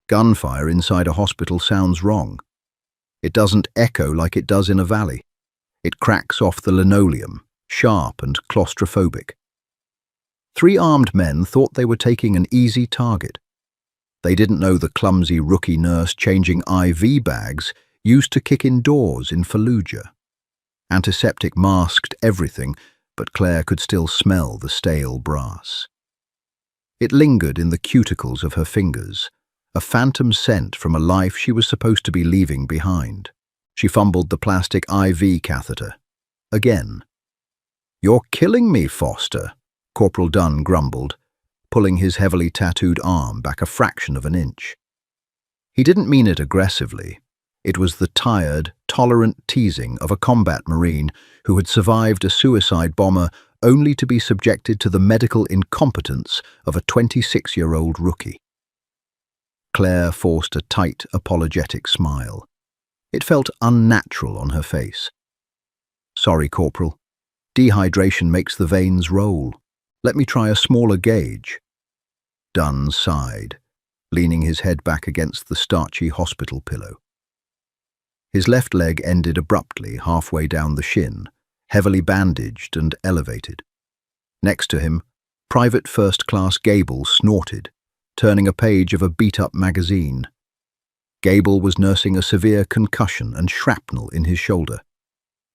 Gunfire inside a hospital sounds wrong. It doesn't echo like it does in a valley. It cracks off the linoleum, sharp and claustrophobic. 3 armed men thought they were taking an easy target. They didn't know the clumsy rookie nurse changing IV bags used to kick in doors in Fallujah. Antiseptic masked everything, but Claire could still smell the stale brass. It lingered in the cuticles of her fingers, a phantom scent from a life she was supposed to be leaving behind. She fumbled the plastic IV catheter. Again. "You're killing me, Foster," Corporal Dunn grumbled, pulling his heavily tattooed arm back a fraction of an inch. He didn't mean it aggressively. It was the tired, tolerant teasing of a combat marine who had survived a suicide bomber only to be subjected to the medical incompetence of a 26-year-old rookie. Claire forced a tight, apologetic smile. It felt unnatural on her face. "Sorry, Corporal. Dehydration makes the veins roll. Let me try a smaller gauge." Dunn sighed, leaning his head back against the starchy hospital pillow. His left leg ended abruptly halfway down the shin, heavily bandaged and elevated. Next to him, Private First Class Gable snorted, turning a page of a beat-up magazine. Gable was nursing a severe concussion and shrapnel in his shoulder.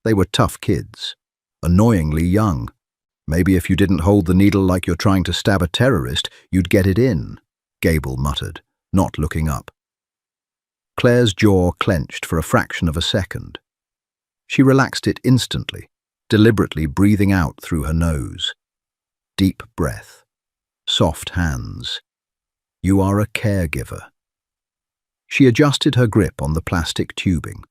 They were tough kids, annoyingly young. "Maybe if you didn't hold the needle like you're trying to stab a terrorist, you'd get it in," Gable muttered, not looking up. Claire's jaw clenched for a fraction of a second. She relaxed it instantly, deliberately breathing out through her nose. Deep breath. Soft hands. "You are a caregiver." She adjusted her grip on the plastic tubing.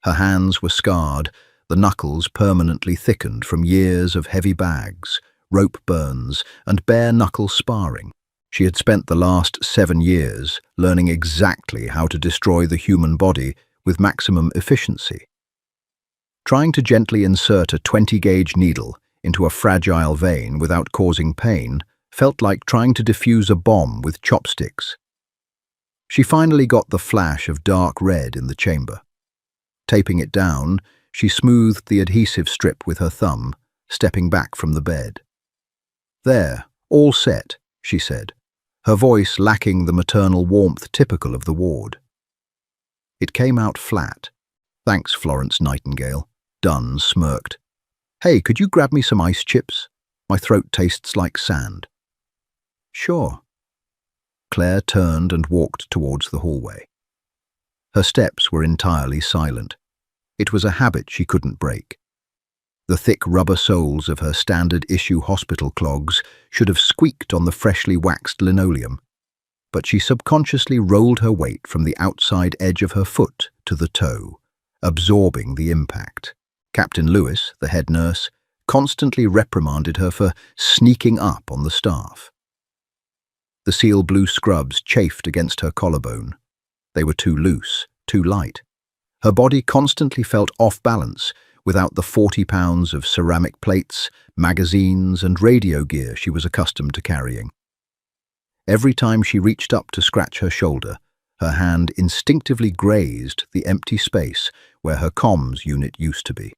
Her hands were scarred, the knuckles permanently thickened from years of heavy bags, rope burns, and bare-knuckle sparring. She had spent the last 7 years learning exactly how to destroy the human body with maximum efficiency. Trying to gently insert a 20-gauge needle into a fragile vein without causing pain felt like trying to defuse a bomb with chopsticks. She finally got the flash of dark red in the chamber. Taping it down, she smoothed the adhesive strip with her thumb, stepping back from the bed. "There, all set," she said, her voice lacking the maternal warmth typical of the ward. It came out flat. "Thanks, Florence Nightingale." Dunn smirked. "Hey, could you grab me some ice chips? My throat tastes like sand." "Sure." Claire turned and walked towards the hallway. Her steps were entirely silent. It was a habit she couldn't break. The thick rubber soles of her standard-issue hospital clogs should have squeaked on the freshly waxed linoleum, but she subconsciously rolled her weight from the outside edge of her foot to the toe, absorbing the impact. Captain Lewis, the head nurse, constantly reprimanded her for sneaking up on the staff. The seal blue scrubs chafed against her collarbone. They were too loose, too light. Her body constantly felt off balance without the 40 pounds of ceramic plates, magazines, and radio gear she was accustomed to carrying. Every time she reached up to scratch her shoulder, her hand instinctively grazed the empty space where her comms unit used to be.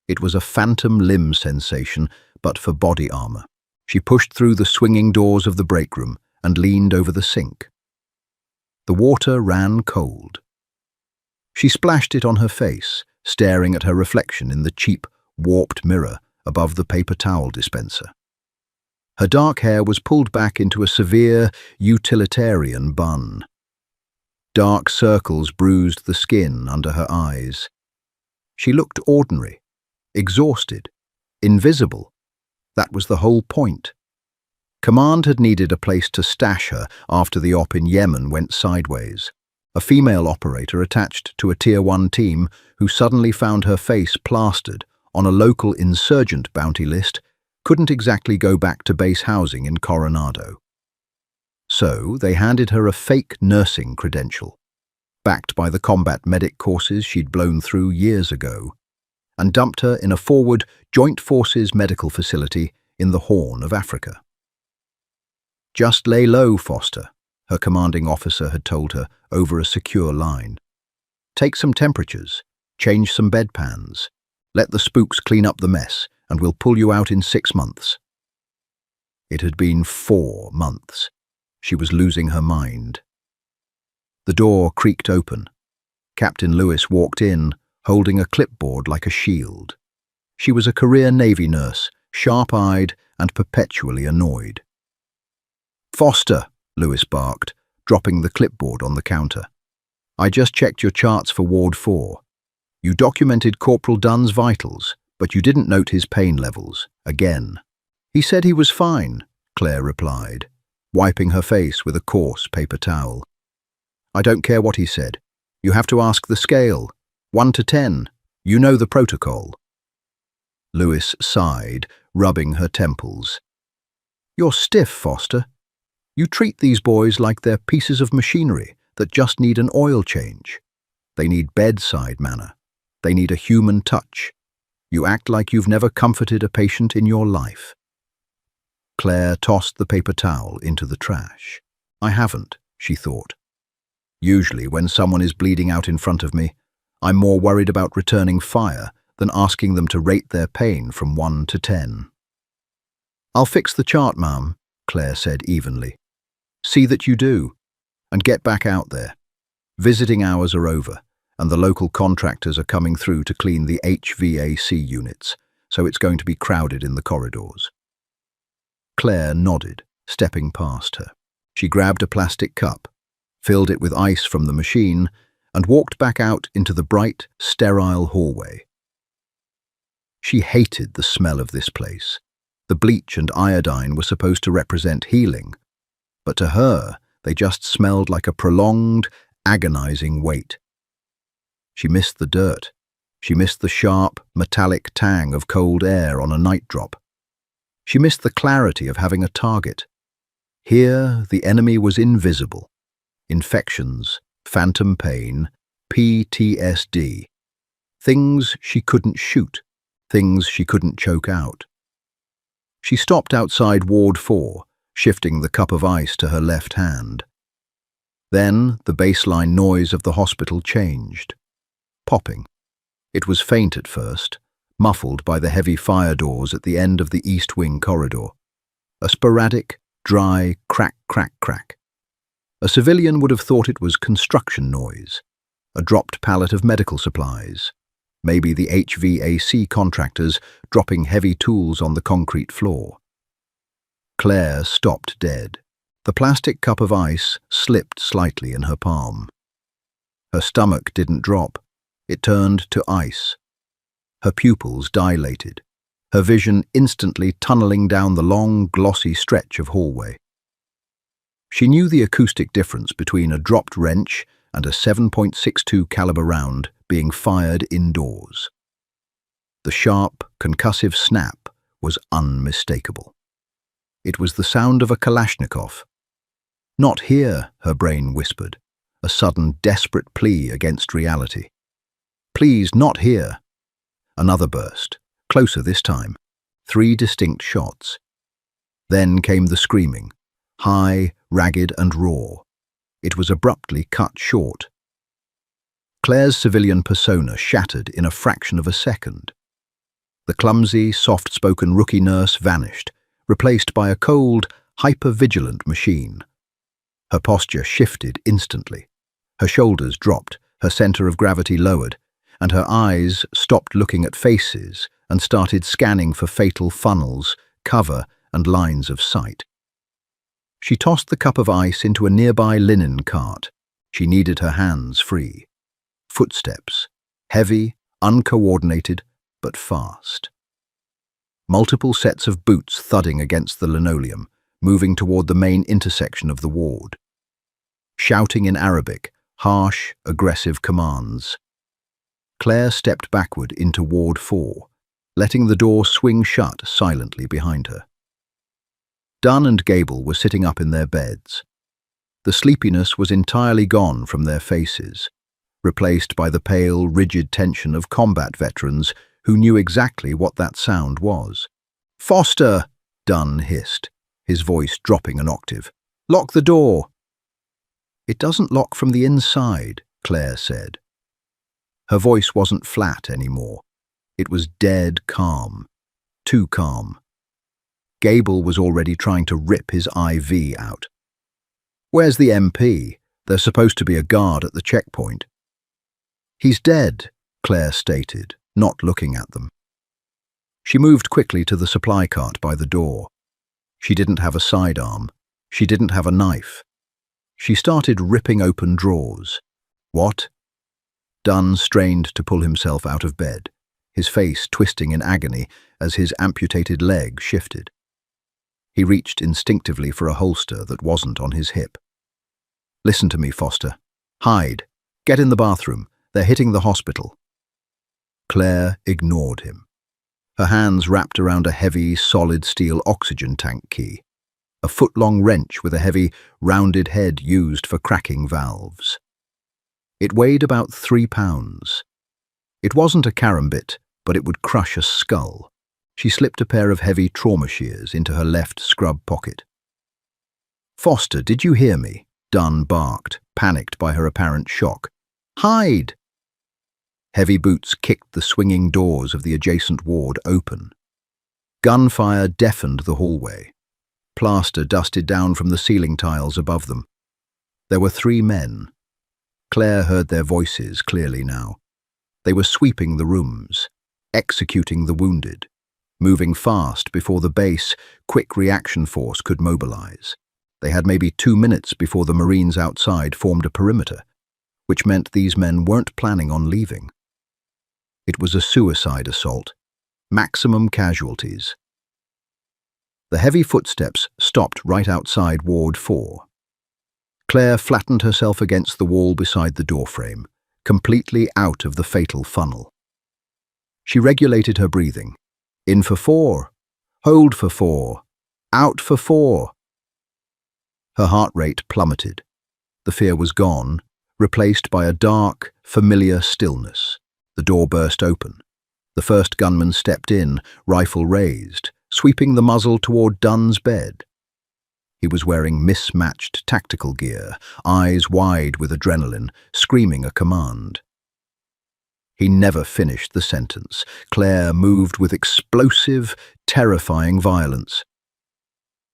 It was a phantom limb sensation, but for body armor. She pushed through the swinging doors of the break room and leaned over the sink. The water ran cold. She splashed it on her face, staring at her reflection in the cheap, warped mirror above the paper towel dispenser. Her dark hair was pulled back into a severe, utilitarian bun. Dark circles bruised the skin under her eyes. She looked ordinary, exhausted, invisible. That was the whole point. Command had needed a place to stash her after the op in Yemen went sideways. A female operator attached to a Tier 1 team who suddenly found her face plastered on a local insurgent bounty list couldn't exactly go back to base housing in Coronado. So they handed her a fake nursing credential, backed by the combat medic courses she'd blown through years ago, and dumped her in a forward Joint Forces medical facility in the Horn of Africa. "Just lay low, Foster," her commanding officer had told her over a secure line. Take some temperatures, change some bedpans, let the spooks clean up the mess, and we'll pull you out in 6 months. It had been 4 months. She was losing her mind. The door creaked open. Captain Lewis walked in, holding a clipboard like a shield. She was a career Navy nurse, sharp-eyed and perpetually annoyed. "Foster," Lewis barked, dropping the clipboard on the counter. "I just checked your charts for Ward 4. You documented Corporal Dunn's vitals, but you didn't note his pain levels, again." "He said he was fine," Claire replied, wiping her face with a coarse paper towel. "I don't care what he said. You have to ask the scale. 1 to 10. You know the protocol." Lewis sighed, rubbing her temples. "You're stiff, Foster. You treat these boys like they're pieces of machinery that just need an oil change. They need bedside manner. They need a human touch. You act like you've never comforted a patient in your life." Claire tossed the paper towel into the trash. "I haven't," she thought. "Usually when someone is bleeding out in front of me, I'm more worried about returning fire than asking them to rate their pain from 1 to 10. "I'll fix the chart, ma'am," Claire said evenly. "See that you do, and get back out there. Visiting hours are over, and the local contractors are coming through to clean the HVAC units, so it's going to be crowded in the corridors." Claire nodded, stepping past her. She grabbed a plastic cup, filled it with ice from the machine, and walked back out into the bright, sterile hallway. She hated the smell of this place. The bleach and iodine were supposed to represent healing, but to her, they just smelled like a prolonged, agonizing weight. She missed the dirt. She missed the sharp, metallic tang of cold air on a night drop. She missed the clarity of having a target. Here, the enemy was invisible. Infections, phantom pain, PTSD. Things she couldn't shoot, things she couldn't choke out. She stopped outside Ward 4, shifting the cup of ice to her left hand. Then the baseline noise of the hospital changed. Popping. It was faint at first, muffled by the heavy fire doors at the end of the East Wing corridor. A sporadic, dry crack, crack, crack. A civilian would have thought it was construction noise, a dropped pallet of medical supplies, maybe the HVAC contractors dropping heavy tools on the concrete floor. Claire stopped dead. The plastic cup of ice slipped slightly in her palm. Her stomach didn't drop. It turned to ice. Her pupils dilated, her vision instantly tunneling down the long, glossy stretch of hallway. She knew the acoustic difference between a dropped wrench and a 7.62 caliber round being fired indoors. The sharp, concussive snap was unmistakable. It was the sound of a Kalashnikov. "Not here," her brain whispered, a sudden desperate plea against reality. "Please, not here." Another burst, closer this time. 3 distinct shots. Then came the screaming, high, ragged and raw. It was abruptly cut short. Claire's civilian persona shattered in a fraction of a second. The clumsy, soft-spoken rookie nurse vanished, replaced by a cold, hyper-vigilant machine. Her posture shifted instantly. Her shoulders dropped, her center of gravity lowered, and her eyes stopped looking at faces and started scanning for fatal funnels, cover, and lines of sight. She tossed the cup of ice into a nearby linen cart. She needed her hands free. Footsteps, heavy, uncoordinated, but fast. Multiple sets of boots thudding against the linoleum, moving toward the main intersection of the ward. Shouting in Arabic, harsh, aggressive commands. Claire stepped backward into Ward 4, letting the door swing shut silently behind her. Dunn and Gable were sitting up in their beds. The sleepiness was entirely gone from their faces, replaced by the pale, rigid tension of combat veterans who knew exactly what that sound was. "Foster!" Dunn hissed, his voice dropping an octave. "Lock the door!" "It doesn't lock from the inside," Claire said. Her voice wasn't flat anymore. It was dead calm. Too calm. Gable was already trying to rip his IV out. "Where's the MP? There's supposed to be a guard at the checkpoint." "He's dead," Claire stated, not looking at them. She moved quickly to the supply cart by the door. She didn't have a sidearm. She didn't have a knife. She started ripping open drawers. "What?" Dunn strained to pull himself out of bed, his face twisting in agony as his amputated leg shifted. He reached instinctively for a holster that wasn't on his hip. "Listen to me, Foster. Hide. Get in the bathroom. They're hitting the hospital." Claire ignored him. Her hands wrapped around a heavy, solid steel oxygen tank key, a foot-long wrench with a heavy, rounded head used for cracking valves. It weighed about 3 pounds. It wasn't a carambit, but it would crush a skull. She slipped a pair of heavy trauma shears into her left scrub pocket. "Foster, did you hear me?" Dunn barked, panicked by her apparent shock. "Hide!" Heavy boots kicked the swinging doors of the adjacent ward open. Gunfire deafened the hallway. Plaster dusted down from the ceiling tiles above them. There were 3 men. Claire heard their voices clearly now. They were sweeping the rooms, executing the wounded, moving fast before the base, quick reaction force could mobilize. They had maybe 2 minutes before the Marines outside formed a perimeter, which meant these men weren't planning on leaving. It was a suicide assault. Maximum casualties. The heavy footsteps stopped right outside Ward 4. Claire flattened herself against the wall beside the doorframe, completely out of the fatal funnel. She regulated her breathing. In for 4. Hold for 4. Out for 4. Her heart rate plummeted. The fear was gone, replaced by a dark, familiar stillness. The door burst open. The first gunman stepped in, rifle raised, sweeping the muzzle toward Dunn's bed. He was wearing mismatched tactical gear, eyes wide with adrenaline, screaming a command. He never finished the sentence. Claire moved with explosive, terrifying violence.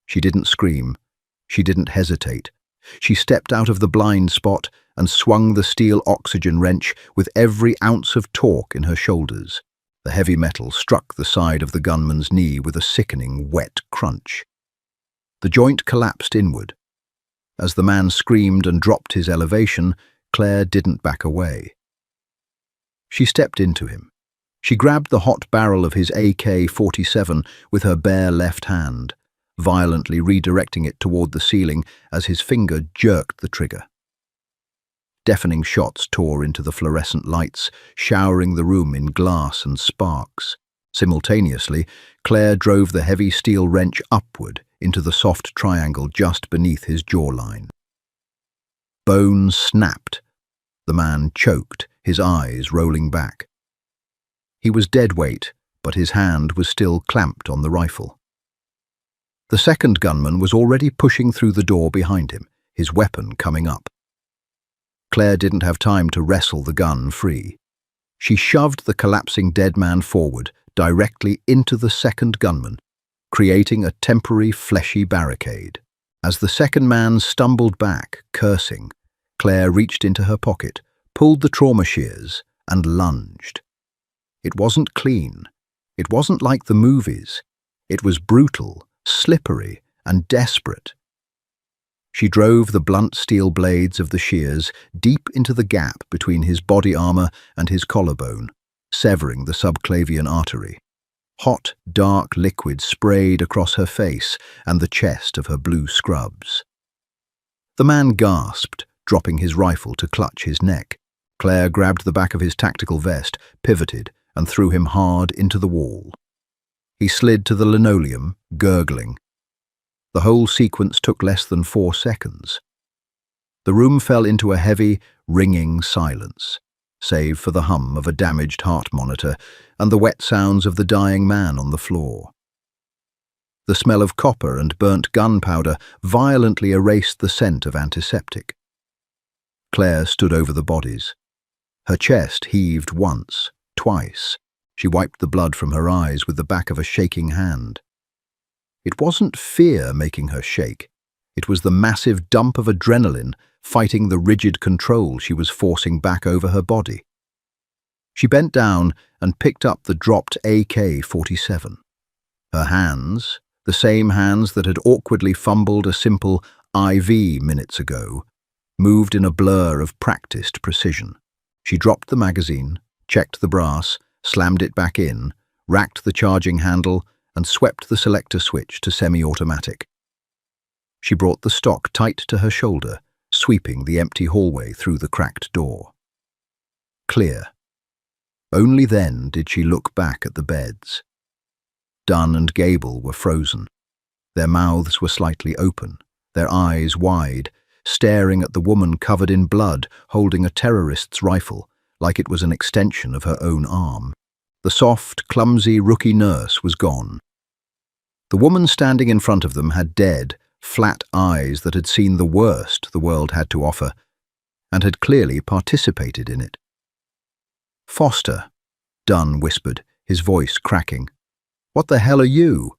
She didn't scream. She didn't hesitate. She stepped out of the blind spot and swung the steel oxygen wrench with every ounce of torque in her shoulders. The heavy metal struck the side of the gunman's knee with a sickening, wet crunch. The joint collapsed inward. As the man screamed and dropped his elevation, Claire didn't back away. She stepped into him. She grabbed the hot barrel of his AK-47 with her bare left hand, violently redirecting it toward the ceiling as his finger jerked the trigger. Deafening shots tore into the fluorescent lights, showering the room in glass and sparks. Simultaneously, Claire drove the heavy steel wrench upward into the soft triangle just beneath his jawline. Bone snapped. The man choked, his eyes rolling back. He was dead weight, but his hand was still clamped on the rifle. The second gunman was already pushing through the door behind him, his weapon coming up. Claire didn't have time to wrestle the gun free. She shoved the collapsing dead man forward, directly into the second gunman, creating a temporary fleshy barricade. As the second man stumbled back, cursing, Claire reached into her pocket, pulled the trauma shears, and lunged. It wasn't clean. It wasn't like the movies. It was brutal, slippery, and desperate. She drove the blunt steel blades of the shears deep into the gap between his body armor and his collarbone, severing the subclavian artery. Hot, dark liquid sprayed across her face and the chest of her blue scrubs. The man gasped, dropping his rifle to clutch his neck. Claire grabbed the back of his tactical vest, pivoted, and threw him hard into the wall. He slid to the linoleum, gurgling. The whole sequence took less than 4 seconds. The room fell into a heavy, ringing silence, save for the hum of a damaged heart monitor and the wet sounds of the dying man on the floor. The smell of copper and burnt gunpowder violently erased the scent of antiseptic. Claire stood over the bodies. Her chest heaved once, twice. She wiped the blood from her eyes with the back of a shaking hand. It wasn't fear making her shake. It was the massive dump of adrenaline fighting the rigid control she was forcing back over her body. She bent down and picked up the dropped AK-47. Her hands, the same hands that had awkwardly fumbled a simple IV minutes ago, moved in a blur of practiced precision. She dropped the magazine, checked the brass, slammed it back in, racked the charging handle, and swept the selector switch to semi-automatic. She brought the stock tight to her shoulder, sweeping the empty hallway through the cracked door. Clear. Only then did she look back at the beds. Dunn and Gable were frozen. Their mouths were slightly open, their eyes wide, staring at the woman covered in blood, holding a terrorist's rifle, like it was an extension of her own arm. The soft, clumsy rookie nurse was gone. The woman standing in front of them had dead, flat eyes that had seen the worst the world had to offer, and had clearly participated in it. "Foster," Dunn whispered, his voice cracking. "What the hell are you?"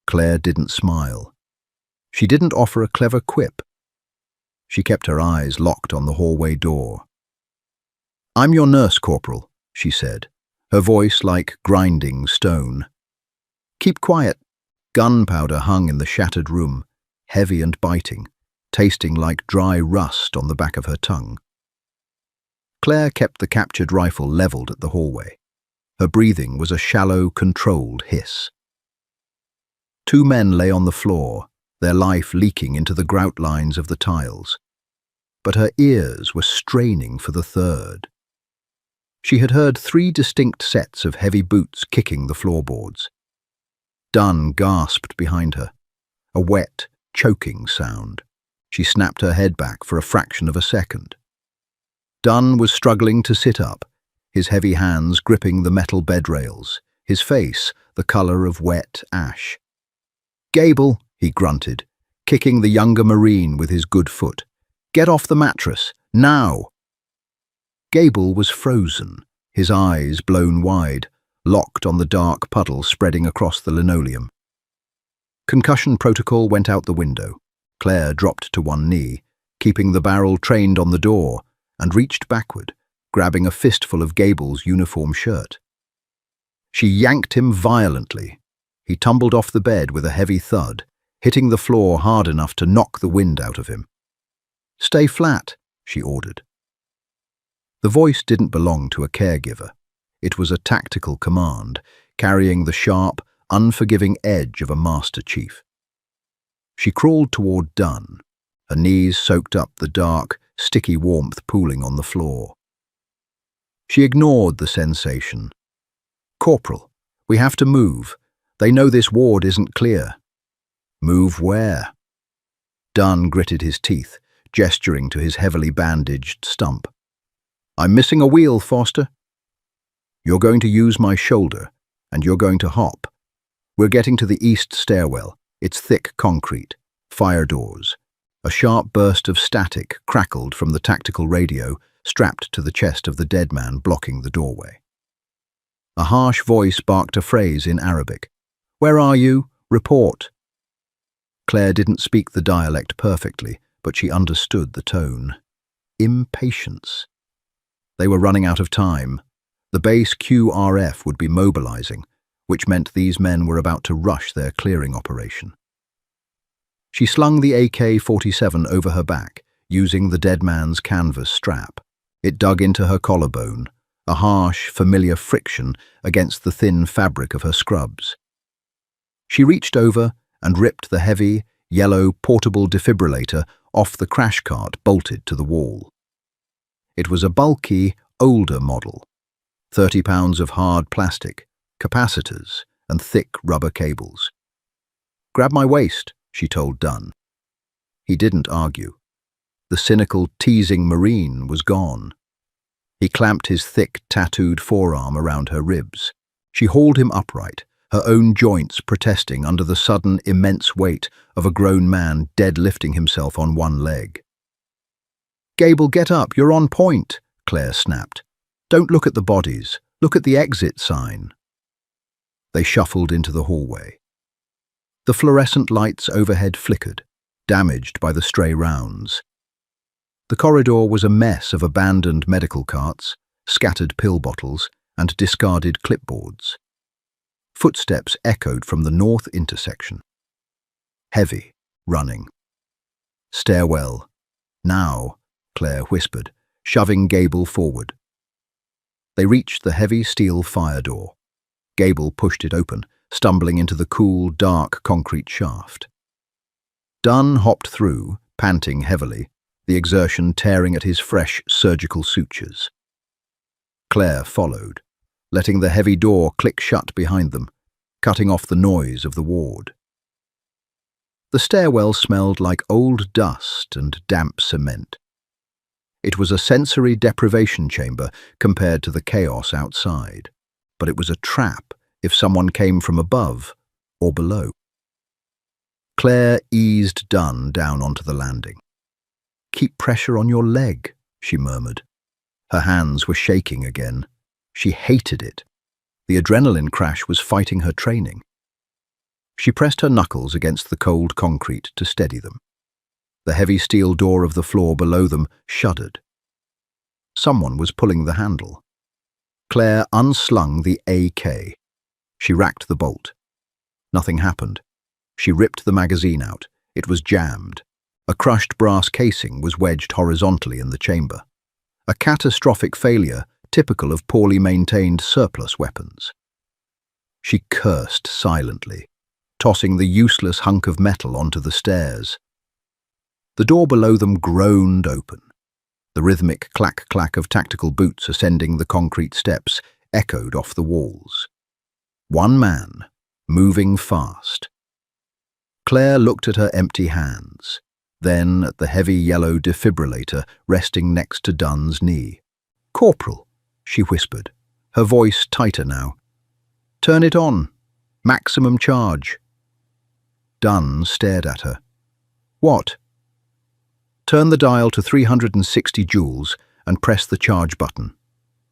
Claire didn't smile. She didn't offer a clever quip. She kept her eyes locked on the hallway door. "I'm your nurse, Corporal," she said, her voice like grinding stone. "Keep quiet." Gunpowder hung in the shattered room, heavy and biting, tasting like dry rust on the back of her tongue. Claire kept the captured rifle leveled at the hallway. Her breathing was a shallow, controlled hiss. Two men lay on the floor, their life leaking into the grout lines of the tiles. But her ears were straining for the third. She had heard 3 distinct sets of heavy boots kicking the floorboards. Dunn gasped behind her, a wet, choking sound. She snapped her head back for a fraction of a second. Dunn was struggling to sit up, his heavy hands gripping the metal bed rails, his face the color of wet ash. "Gable," he grunted, kicking the younger Marine with his good foot. "Get off the mattress, now!" Gable was frozen, his eyes blown wide, locked on the dark puddle spreading across the linoleum. Concussion protocol went out the window. Claire dropped to one knee, keeping the barrel trained on the door, and reached backward, grabbing a fistful of Gable's uniform shirt. She yanked him violently. He tumbled off the bed with a heavy thud, hitting the floor hard enough to knock the wind out of him. "Stay flat," she ordered. The voice didn't belong to a caregiver. It was a tactical command, carrying the sharp, unforgiving edge of a master chief. She crawled toward Dunn, her knees soaked up the dark, sticky warmth pooling on the floor. She ignored the sensation. "Corporal, we have to move. They know this ward isn't clear." "Move where?" Dunn gritted his teeth, gesturing to his heavily bandaged stump. "I'm missing a wheel, Foster." "You're going to use my shoulder, and you're going to hop. We're getting to the east stairwell. It's thick concrete, fire doors." A sharp burst of static crackled from the tactical radio strapped to the chest of the dead man blocking the doorway. A harsh voice barked a phrase in Arabic. "Where are you? Report." Claire didn't speak the dialect perfectly, but she understood the tone. Impatience. They were running out of time. The base QRF would be mobilizing, which meant these men were about to rush their clearing operation. She slung the AK-47 over her back, using the dead man's canvas strap. It dug into her collarbone, a harsh, familiar friction against the thin fabric of her scrubs. She reached over and ripped the heavy, yellow portable defibrillator off the crash cart bolted to the wall. It was a bulky, older model. 30 pounds of hard plastic, capacitors, and thick rubber cables. "Grab my waist," she told Dunn. He didn't argue. The cynical, teasing Marine was gone. He clamped his thick, tattooed forearm around her ribs. She hauled him upright, her own joints protesting under the sudden, immense weight of a grown man deadlifting himself on one leg. Gable, get up, you're on point, Claire snapped. Don't look at the bodies, look at the exit sign. They shuffled into the hallway. The fluorescent lights overhead flickered, damaged by the stray rounds. The corridor was a mess of abandoned medical carts, scattered pill bottles, and discarded clipboards. Footsteps echoed from the north intersection. Heavy, running. Stairwell. Now, Claire whispered, shoving Gable forward. They reached the heavy steel fire door. Gable pushed it open, stumbling into the cool, dark concrete shaft. Dunn hopped through, panting heavily, the exertion tearing at his fresh surgical sutures. Claire followed, letting the heavy door click shut behind them, cutting off the noise of the ward. The stairwell smelled like old dust and damp cement. It was a sensory deprivation chamber compared to the chaos outside, but it was a trap if someone came from above or below. Claire eased Dunn down onto the landing. "Keep pressure on your leg," she murmured. Her hands were shaking again. She hated it. The adrenaline crash was fighting her training. She pressed her knuckles against the cold concrete to steady them. The heavy steel door of the floor below them shuddered. Someone was pulling the handle. Claire unslung the AK. She racked the bolt. Nothing happened. She ripped the magazine out. It was jammed. A crushed brass casing was wedged horizontally in the chamber. A catastrophic failure typical of poorly maintained surplus weapons. She cursed silently, tossing the useless hunk of metal onto the stairs. The door below them groaned open. The rhythmic clack-clack of tactical boots ascending the concrete steps echoed off the walls. One man, moving fast. Claire looked at her empty hands, then at the heavy yellow defibrillator resting next to Dunn's knee. "Corporal," she whispered, her voice tighter now. "Turn it on. Maximum charge." Dunn stared at her. "What?" "Turn the dial to 360 joules and press the charge button.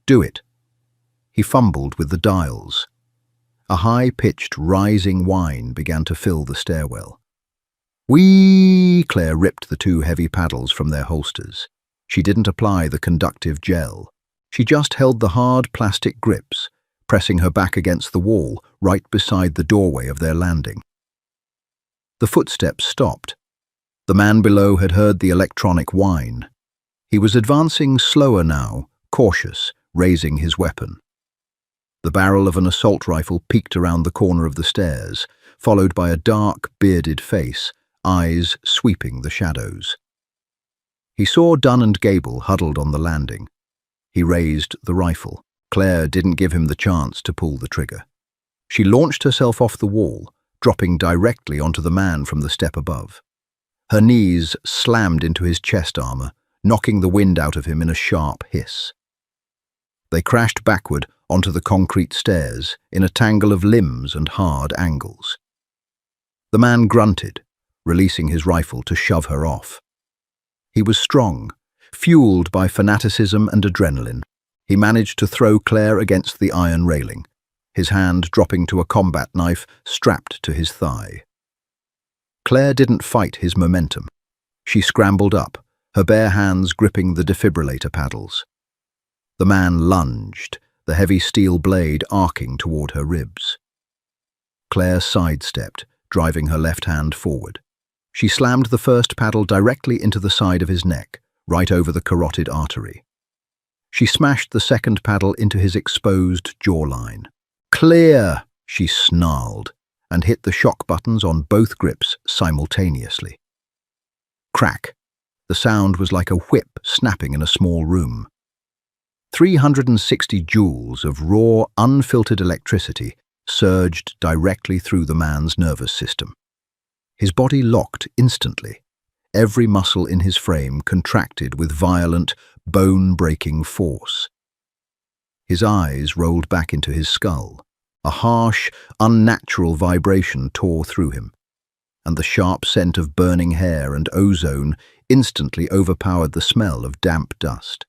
Do it." He fumbled with the dials. A high-pitched, rising whine began to fill the stairwell. "Whee!" Claire ripped the two heavy paddles from their holsters. She didn't apply the conductive gel. She just held the hard plastic grips, pressing her back against the wall right beside the doorway of their landing. The footsteps stopped. The man below had heard the electronic whine. He was advancing slower now, cautious, raising his weapon. The barrel of an assault rifle peeked around the corner of the stairs, followed by a dark, bearded face, eyes sweeping the shadows. He saw Dunn and Gable huddled on the landing. He raised the rifle. Claire didn't give him the chance to pull the trigger. She launched herself off the wall, dropping directly onto the man from the step above. Her knees slammed into his chest armor, knocking the wind out of him in a sharp hiss. They crashed backward onto the concrete stairs in a tangle of limbs and hard angles. The man grunted, releasing his rifle to shove her off. He was strong, fueled by fanaticism and adrenaline. He managed to throw Claire against the iron railing, his hand dropping to a combat knife strapped to his thigh. Claire didn't fight his momentum. She scrambled up, her bare hands gripping the defibrillator paddles. The man lunged, the heavy steel blade arcing toward her ribs. Claire sidestepped, driving her left hand forward. She slammed the first paddle directly into the side of his neck, right over the carotid artery. She smashed the second paddle into his exposed jawline. "Clear!" she snarled, and hit the shock buttons on both grips simultaneously. Crack! The sound was like a whip snapping in a small room. 360 joules of raw, unfiltered electricity surged directly through the man's nervous system. His body locked instantly. Every muscle in his frame contracted with violent, bone-breaking force. His eyes rolled back into his skull. A harsh, unnatural vibration tore through him, and the sharp scent of burning hair and ozone instantly overpowered the smell of damp dust.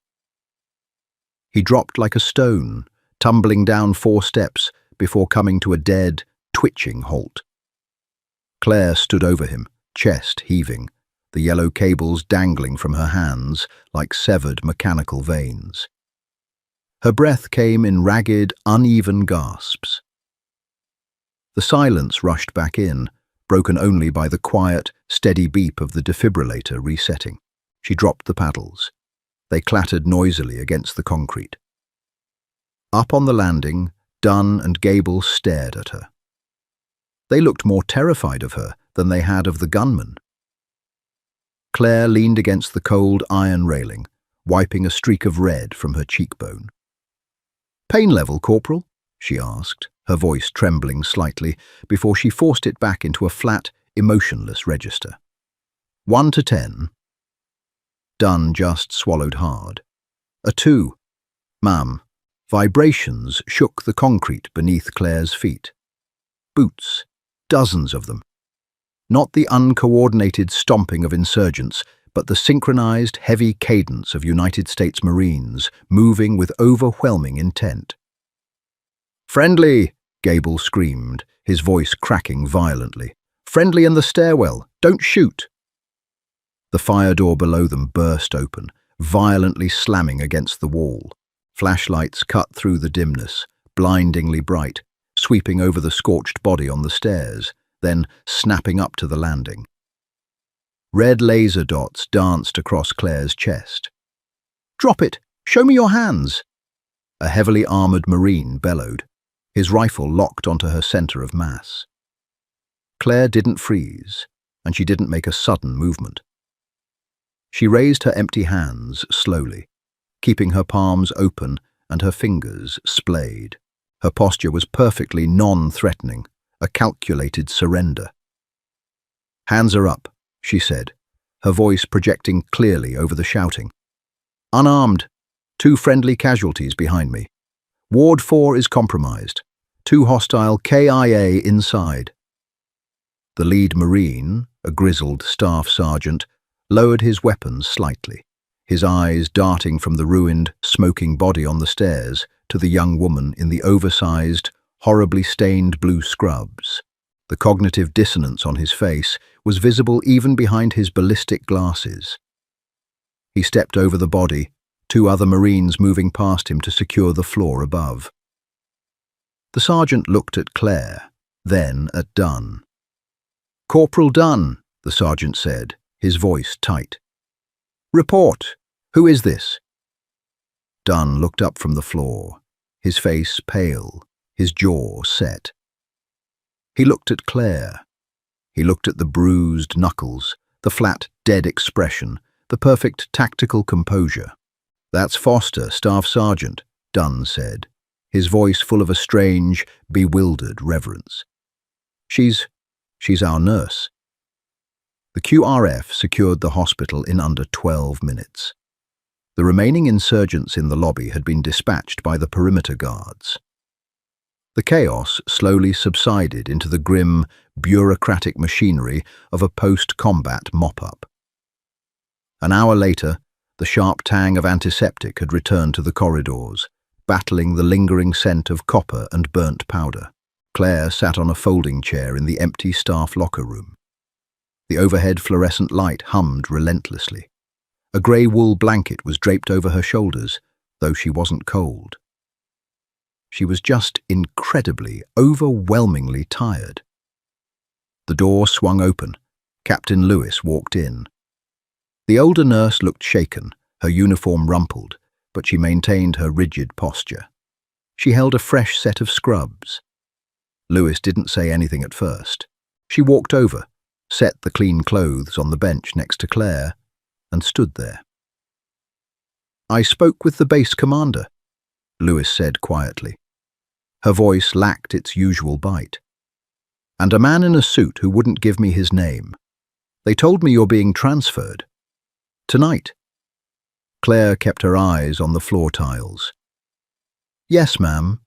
He dropped like a stone, tumbling down 4 steps before coming to a dead, twitching halt. Claire stood over him, chest heaving, the yellow cables dangling from her hands like severed mechanical veins. Her breath came in ragged, uneven gasps. The silence rushed back in, broken only by the quiet, steady beep of the defibrillator resetting. She dropped the paddles. They clattered noisily against the concrete. Up on the landing, Dunn and Gable stared at her. They looked more terrified of her than they had of the gunman. Claire leaned against the cold iron railing, wiping a streak of red from her cheekbone. "Pain level, Corporal?" she asked, her voice trembling slightly before she forced it back into a flat, emotionless register. 1 to 10. Dunn just swallowed hard. A 2. Ma'am. Vibrations shook the concrete beneath Claire's feet. Boots, dozens of them. Not the uncoordinated stomping of insurgents, but the synchronized, heavy cadence of United States Marines moving with overwhelming intent. "Friendly!" Gable screamed, his voice cracking violently. "Friendly in the stairwell! Don't shoot!" The fire door below them burst open, violently slamming against the wall. Flashlights cut through the dimness, blindingly bright, sweeping over the scorched body on the stairs, then snapping up to the landing. Red laser dots danced across Claire's chest. "Drop it! Show me your hands!" A heavily armored Marine bellowed, his rifle locked onto her center of mass. Claire didn't freeze, and she didn't make a sudden movement. She raised her empty hands slowly, keeping her palms open and her fingers splayed. Her posture was perfectly non-threatening, a calculated surrender. "Hands are up," she said, her voice projecting clearly over the shouting. "Unarmed. 2 friendly casualties behind me. Ward 4 is compromised. 2 hostile KIA inside." The lead Marine, a grizzled staff sergeant, lowered his weapons slightly, his eyes darting from the ruined, smoking body on the stairs to the young woman in the oversized, horribly stained blue scrubs. The cognitive dissonance on his face was visible even behind his ballistic glasses. He stepped over the body, 2 other Marines moving past him to secure the floor above. The sergeant looked at Claire, then at Dunn. "Corporal Dunn," the sergeant said, his voice tight. "Report. Who is this?" Dunn looked up from the floor, his face pale, his jaw set. He looked at Claire. He looked at the bruised knuckles, the flat, dead expression, the perfect tactical composure. "That's Foster, Staff Sergeant," Dunn said, his voice full of a strange, bewildered reverence. She's our nurse." The QRF secured the hospital in under 12 minutes. The remaining insurgents in the lobby had been dispatched by the perimeter guards. The chaos slowly subsided into the grim, bureaucratic machinery of a post-combat mop-up. An hour later, the sharp tang of antiseptic had returned to the corridors, battling the lingering scent of copper and burnt powder. Claire sat on a folding chair in the empty staff locker room. The overhead fluorescent light hummed relentlessly. A grey wool blanket was draped over her shoulders, though she wasn't cold. She was just incredibly, overwhelmingly tired. The door swung open. Captain Lewis walked in. The older nurse looked shaken, her uniform rumpled, but she maintained her rigid posture. She held a fresh set of scrubs. Lewis didn't say anything at first. She walked over, set the clean clothes on the bench next to Claire, and stood there. "I spoke with the base commander," Lewis said quietly. Her voice lacked its usual bite. "And a man in a suit who wouldn't give me his name. They told me you're being transferred. Tonight." Claire kept her eyes on the floor tiles. "Yes, ma'am."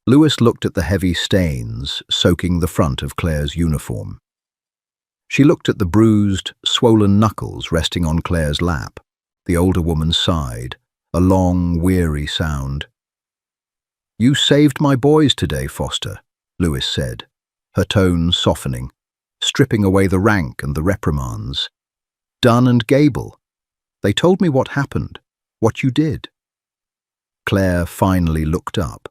Lewis looked at the heavy stains soaking the front of Claire's uniform. She looked at the bruised, swollen knuckles resting on Claire's lap. The older woman sighed, a long, weary sound. "You saved my boys today, Foster," Lewis said, her tone softening, stripping away the rank and the reprimands. "Dunn and Gable. They told me what happened, what you did." Claire finally looked up.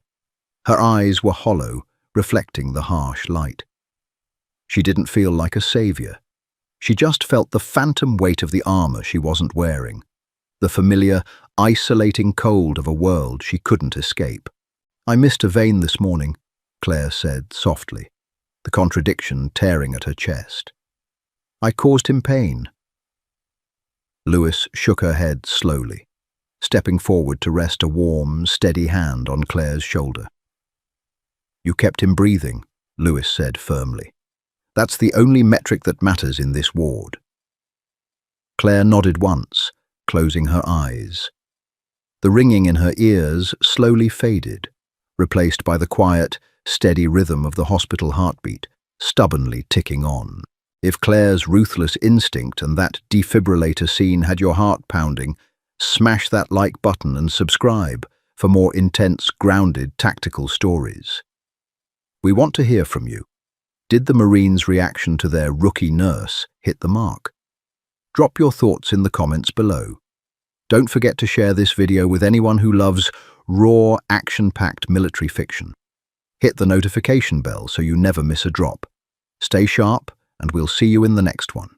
Her eyes were hollow, reflecting the harsh light. She didn't feel like a savior. She just felt the phantom weight of the armor she wasn't wearing, the familiar, isolating cold of a world she couldn't escape. "I missed a vein this morning," Claire said softly, the contradiction tearing at her chest. "I caused him pain." Lewis shook her head slowly, stepping forward to rest a warm, steady hand on Claire's shoulder. "You kept him breathing," Lewis said firmly. "That's the only metric that matters in this ward." Claire nodded once, closing her eyes. The ringing in her ears slowly faded, replaced by the quiet, steady rhythm of the hospital heartbeat, stubbornly ticking on. If Claire's ruthless instinct and that defibrillator scene had your heart pounding, smash that like button and subscribe for more intense, grounded, tactical stories. We want to hear from you. Did the Marines' reaction to their rookie nurse hit the mark? Drop your thoughts in the comments below. Don't forget to share this video with anyone who loves raw, action-packed military fiction. Hit the notification bell so you never miss a drop. Stay sharp, and we'll see you in the next one.